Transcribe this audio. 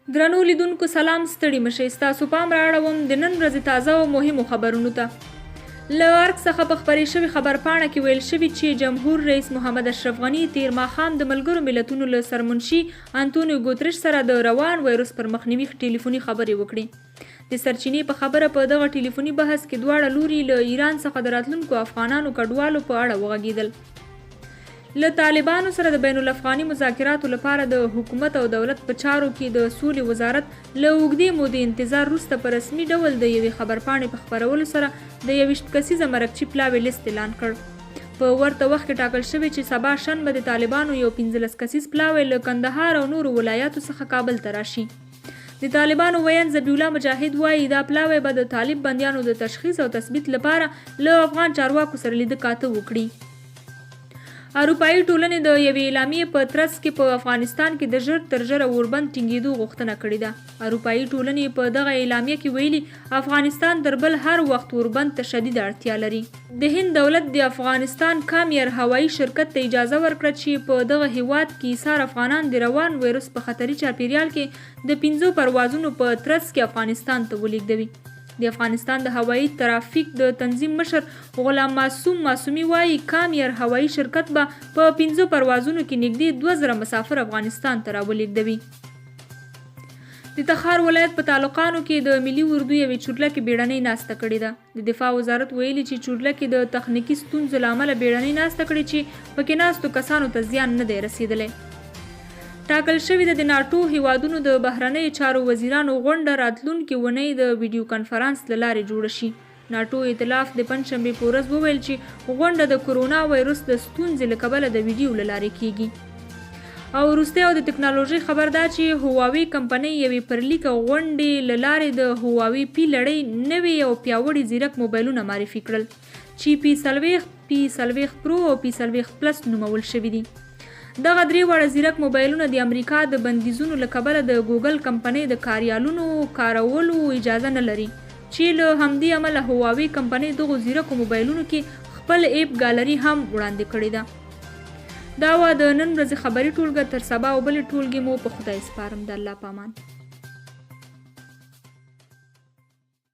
درنو لیدونکو سلام، ستړي مشئ. ستاسو پام رااړوم د نن ورځې تازه او مهمو خبرونو ته. له ارګ څخه په خپرې شوې خبرپاڼه کې ویل شوي چې جمهور رئیس محمد اشرف غني تیر ماښام د ملګرو ملتونو له سرمنشي انتونیو ګوتریش سره د روان وایروس پر مخنیوي ټلیفوني خبرې وکړې. د سرچینې په خبره په دغه ټلیفوني بحث کې دواړه لوري له ایران څخه د راتلونکو افغانانو کډوالو په اړه وغږېدل. له طالبانو سره د بین الافغاني مذاکراتو لپاره د حکومت او دولت په چارو کې د سولې وزارت له اوږدې مودې انتظار وروسته په رسمي ډول د یوې خبرپاڼې په خپرولو سره د 21 کسیزه مرکچي پلاوي لیست اعلان کړ. په ورته وخت کې ټاکل شوی چې سبا شنبه د طالبانو یو 15 کسیز پلاوی له کندهار او نورو ولایاتو څخه کابل ته راشي. د طالبانو ویاند ذبیح الله مجاهد وایي دا پلاوی به د طالب بندیانو د تشخیص او تثبیت لپاره له افغان چارواکو سره لیده کاته وکړي. اروپایي ټولنې د یوې اعلامیې په ترڅ کې په افغانستان کې د ژر تر ژره اوربند ټینګېدو غوښتنه کړې ده. اروپایي ټولنې په دغه اعلامیه کې ویلي افغانستان تر بل هر وخت اوربند ته شدید اړتیا لري. د هند دولت د افغانستان کامیر هوایي شرکت ته اجازه ورکړه چې په دغه هیواد کې ایثار افغانان د روان وایروس په خطري چاپیریال کې د 5 پروازونو په ترڅ کې افغانستان ته ولیږدوي. د افغانستان د هوایي ترافیک د تنظیم مشر غلام معصومي وایي کامیر هوایي شرکت به په 5 پروازونو کې نږدې 2000 مسافر افغانستان ته راولېږدوي. د تخار ولایت په تعلقانو کې د ملي اردو یوې چورلکې بیړنۍ ناسته کړې ده. د دفاع وزارت ویلي چې چورلکې د تخنیکي ستونزو له امله بیړنۍ ناسته کړې چې پکې ناستو کسانو ته زیان نه دی رسېدلی. ټاکل شوې ده د ناټو هیوادونو د بهرنیو چارو وزیرانو غونډه راتلونکې اونۍ د ویډیو کنفرانس له لارې جوړه شي. ناټو ائتلاف د پنجشنبې په ورځ وویل چې غونډه د کرونا وایروس د ستونزې له کبله د ویډیو له لارې کیږي. او وروستی او د ټکنالوژۍ خبر ده چې هواوی کمپنۍ یوې پرلیکه غونډې له لارې د هواوی پی لړۍ نوي او پیاوړي ځیرک موبایلونه معرفي کړل چې پی40 پرو او پی40 پلس نومول شوي دي. دغه 3 واړه ځیرک موبایلونه د امریکا د بندیزونو له کبله د ګوګل کمپنۍ د کاریالونو کارولو اجازه نه لري چې له همدې امله هواوی کمپنۍ دغو ځیرکو موبایلونو کې خپل ایپ ګالري هم وړاندې کړې ده. دا وه د نن ورځې خبري ټولګه. تر سبا او بلې ټولګې مو په خدای سپارم. د الله په امان.